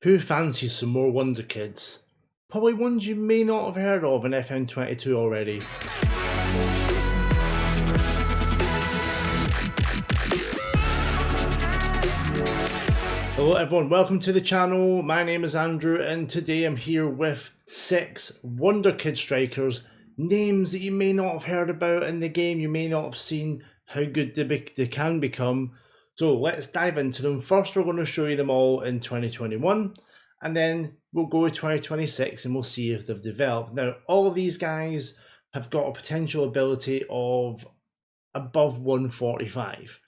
Who fancies some more Wonderkids? Probably ones you may not have heard of in FM22 already. Hello everyone, welcome to the channel. My name is Andrew and today I'm here with 6 Wonderkid strikers, names that you may not have heard about in the game, you may not have seen how good they can become. So let's dive into them. First we're going to show you them all in 2021 and then we'll go to 2026 and we'll see if they've developed. Now all of these guys have got a potential ability of above 145.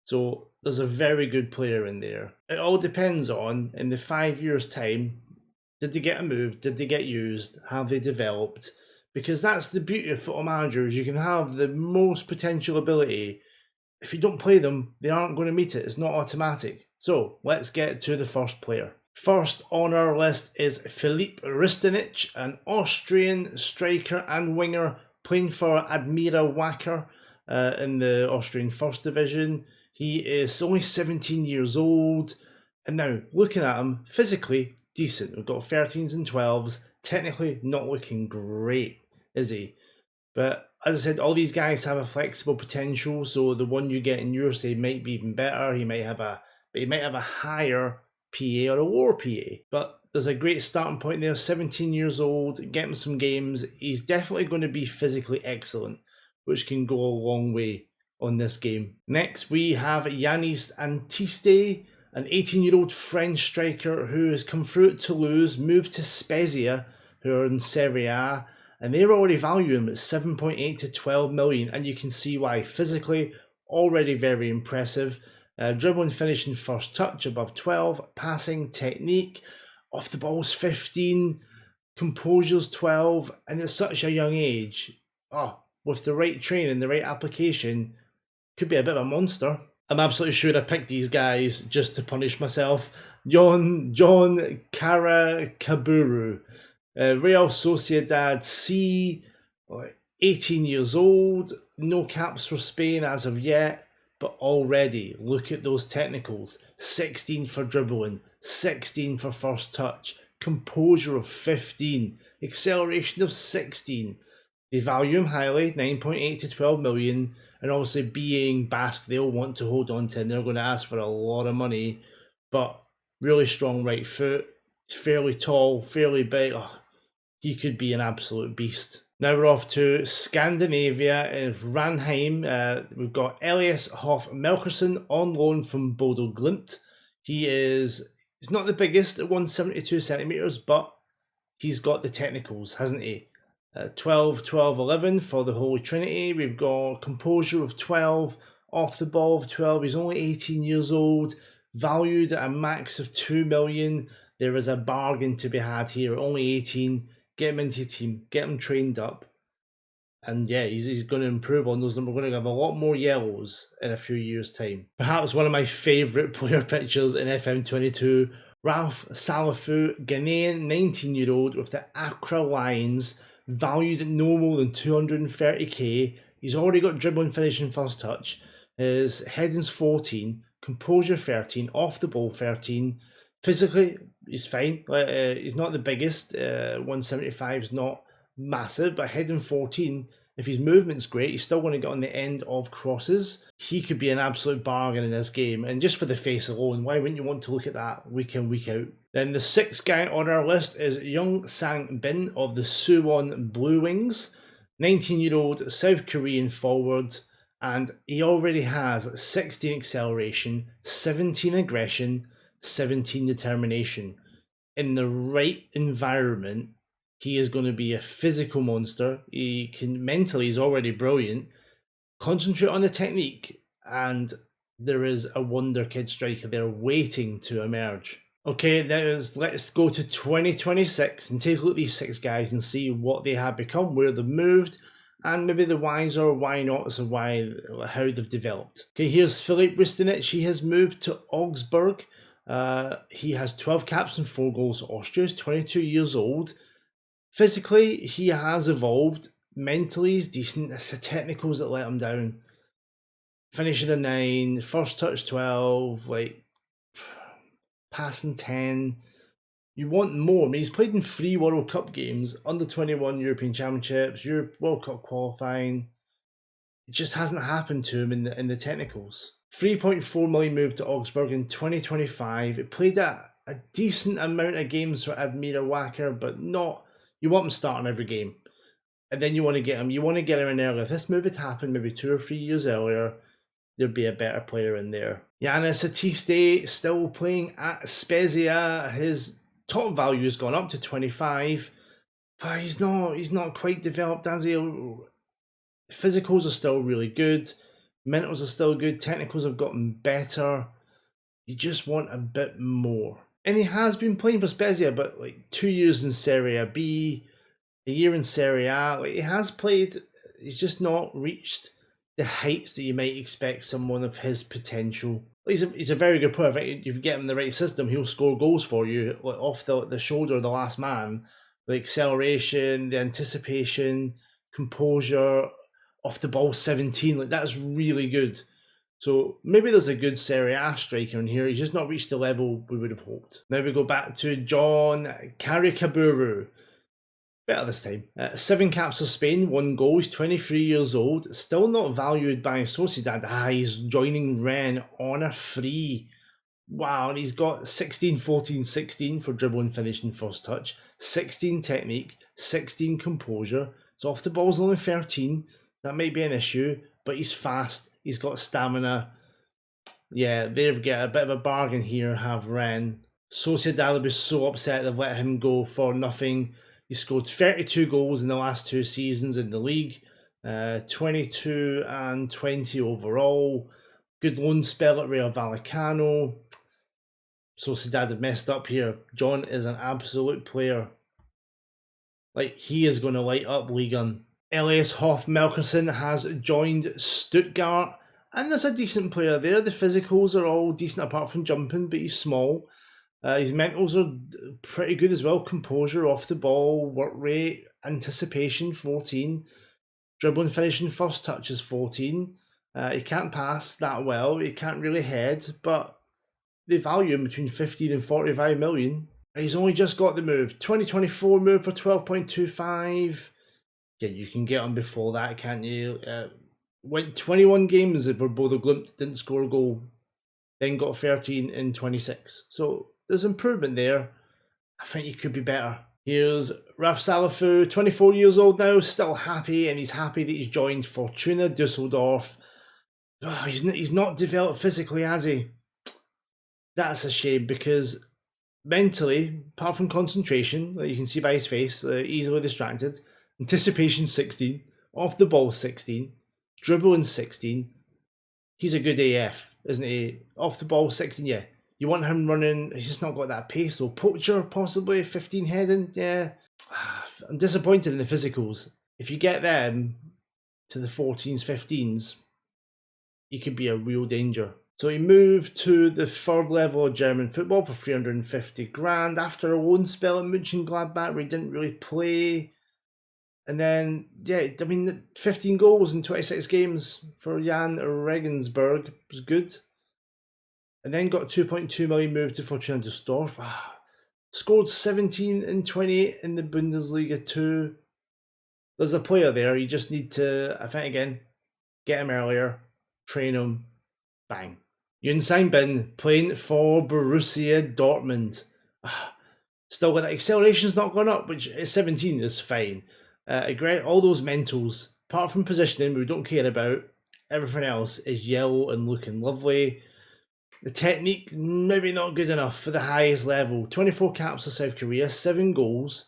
So there's a very good player in there. It all depends on, in the 5 years' time, did they get a move? Did they get used? Have they developed? Because that's the beauty of football managers. You can have the most potential ability. If you don't play them, they aren't going to meet it. It's not automatic. So let's get to the first player. First on our list is Philippe Ristenich, an Austrian striker and winger playing for Admira Wacker in the Austrian First Division. He is only 17 years old, and now looking at him, physically decent. We've got 13s and 12s, technically not looking great, is he? But as I said, all these guys have a flexible potential, so the one you get in your side might be even better. He might have a higher PA or a lower PA, but there's a great starting point there. 17 years old, getting some games. He's definitely going to be physically excellent, which can go a long way on this game. Next we have Yanis Antistay, an 18-year-old French striker who has come through at Toulouse, moved to Spezia, who are in Serie A, and they're already valuing him at 7.8 to 12 million, and you can see why. Physically, already very impressive. Dribbling, finishing, first touch above 12, passing, technique, off the ball's 15, composure's 12, and at such a young age, with the right training, the right application, could be a bit of a monster. I'm absolutely sure I picked these guys just to punish myself. John Kaburu, Real Sociedad C, 18 years old, no caps for Spain as of yet, but already look at those technicals. 16 for dribbling, 16 for first touch, composure of 15, acceleration of 16. They value him highly, 9.8 to 12 million, and obviously being Basque, they'll want to hold on to him. They're going to ask for a lot of money, but really strong right foot, fairly tall, fairly big. He could be an absolute beast. Now we're off to Scandinavia in Ranheim. We've got Elias, Hoff, Milkerson on loan from Bodo Glimt. He's not the biggest at 172 centimetres, but he's got the technicals, hasn't he? 12, 12, 11 for the Holy Trinity. We've got composure of 12, off the ball of 12. He's only 18 years old, valued at a max of 2 million. There is a bargain to be had here. Only 18. Get him into your team, get him trained up. And yeah, he's going to improve on those. And we're going to have a lot more yellows in a few years' time. Perhaps one of my favourite player pictures in FM22. Ralph Salafu, Ghanian 19-year-old with the Accra Lions, valued at no more than 230k. He's already got dribbling, finishing, first touch. His heading's 14, composure 13, off the ball 13. Physically, he's fine. He's not the biggest. 175 is not massive, but heading 14, if his movement's great, he's still going to get on the end of crosses. He could be an absolute bargain in this game. And just for the face alone, why wouldn't you want to look at that week in, week out? Then the 6th guy on our list is Young Sang Bin of the Suwon Blue Wings. 19-year-old South Korean forward. And he already has 16 acceleration, 17 aggression, 17 determination. In the right environment, he is going to be a physical monster. He can mentally, he's already brilliant. Concentrate on the technique, and there is a Wonderkid striker there waiting to emerge. Okay, now let's go to 2026 and take a look at these 6 guys and see what they have become, where they've moved, and maybe the whys or why nots and how they've developed. Okay, here's Philippe Ristenich. He has moved to Augsburg. He has 12 caps and 4 goals for Austria. He's 22 years old. Physically, he has evolved. Mentally, he's decent. It's the technicals that let him down. Finishing a 9, first touch 12, passing 10, You want more. I mean, he's played in 3 World Cup games, under-21 European Championships, World Cup qualifying. It just hasn't happened to him in the technicals. 3.4 million move to Augsburg in 2025. It played a decent amount of games for Admira Wacker, but not. You want him starting every game, and then you want to get him. You want to get him in early. If this move had happened maybe 2 or 3 years earlier, there'd be a better player in there. Yanis Antistay still playing at Spezia. His top value has gone up to 25, but he's not quite developed, has he? Physicals are still really good. Mentals are still good. Technicals have gotten better. You just want a bit more. And he has been playing for Spezia, but like 2 years in Serie B, a year in Serie A. Like he has played. He's just not reached the heights that you might expect someone of his potential. He's a very good player. If you get him in the right system, he'll score goals for you, like off the shoulder of the last man. The acceleration, the anticipation, composure, off the ball 17, like that's really good. So maybe there's a good Serie A striker in here. He's just not reached the level we would have hoped. Now we go back to John Kaburu. Better this time. 7 caps for Spain, 1 goal. He's 23 years old. Still not valued by Sociedad. He's joining Rennes on a free. Wow, and he's got 16, 14, 16 for dribble and finish and first touch. 16 technique, 16 composure. So off the ball's only 13. That might be an issue, but he's fast. He's got stamina. Yeah, they've got a bit of a bargain here, have Rennes. Sociedad will be so upset they've let him go for nothing. He scored 32 goals in the last 2 seasons in the league, 22 and 20 overall. Good loan spell at Rayo Vallecano. Sociedad have messed up here. John is an absolute player. Like, he is going to light up Ligue 1. Elias Hoff Milkerson has joined Stuttgart, and there's a decent player there. The physicals are all decent apart from jumping, but he's small. His mentals are pretty good as well. Composure, off the ball, work rate, anticipation, 14. Dribbling, finishing, first touch is 14. He can't pass that well. He can't really head, but they value him between 15 and 45 million. And he's only just got the move. 2024 move for 12.25. Yeah, you can get him before that, can't you? Went 21 games for Bodo Glimt, didn't score a goal. Then got 13 in 26. So there's improvement there. I think he could be better. Here's Raf Salafu, 24 years old now, still happy, and he's happy that he's joined Fortuna Düsseldorf. Oh, he's not developed physically, has he? That's a shame, because mentally, apart from concentration, like you can see by his face, easily distracted, anticipation 16, off the ball 16, dribbling 16. He's a good AF, isn't he? Off the ball 16, yeah. You want him running, he's just not got that pace though. Poacher, possibly, 15 heading, yeah. I'm disappointed in the physicals. If you get them to the 14s, 15s, he could be a real danger. So he moved to the 3rd level of German football for 350 grand after a loan spell at Mönchengladbach where he didn't really play. And then, yeah, I mean, 15 goals in 26 games for Jan Regensburg was good. And then got 2.2 million moved to Fortuna Düsseldorf. Scored 17 and 28 in the Bundesliga too. There's a player there. You just need to, I think again, get him earlier, train him, bang. Yunsan Bin playing for Borussia Dortmund. Still got that acceleration's not gone up, which at 17 is fine. All those mentals, apart from positioning, we don't care about. Everything else is yellow and looking lovely. The technique, maybe not good enough for the highest level. 24 caps for South Korea, 7 goals.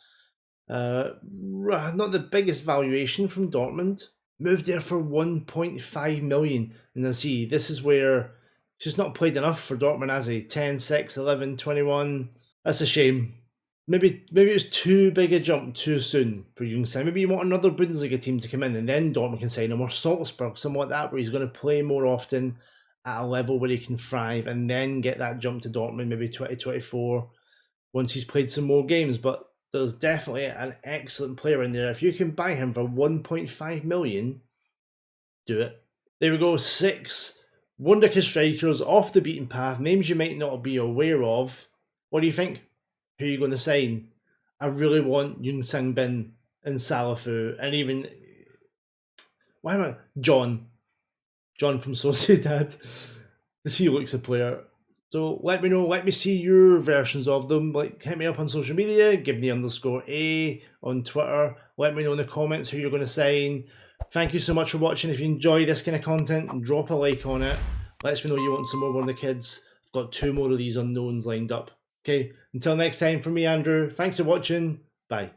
Not the biggest valuation from Dortmund. Moved there for 1.5 million. And then see, this is where he's just not played enough for Dortmund, has he? 10, 6, 11, 21. That's a shame. Maybe it was too big a jump too soon for Jungstein. Maybe you want another Bundesliga team to come in and then Dortmund can sign him, or Salzburg, something like that, where he's going to play more often at a level where he can thrive and then get that jump to Dortmund, maybe 2024, once he's played some more games. But there's definitely an excellent player in there. If you can buy him for 1.5 million, do it. There we go, 6 Wonderkid strikers off the beaten path, names you might not be aware of. What do you think? who you're going to sign. I really want Young Bin and Salafu, and even John from Sociedad, because he looks a player. So let me know, let me see your versions of them. Like, hit me up on social media, give me _A on Twitter. Let me know in the comments who you're going to sign. Thank you so much for watching. If you enjoy this kind of content, drop a like on it. Let me know you want some more Wonderkids. I've got 2 more of these unknowns lined up. Okay, until next time, from me, Andrew. Thanks for watching. Bye.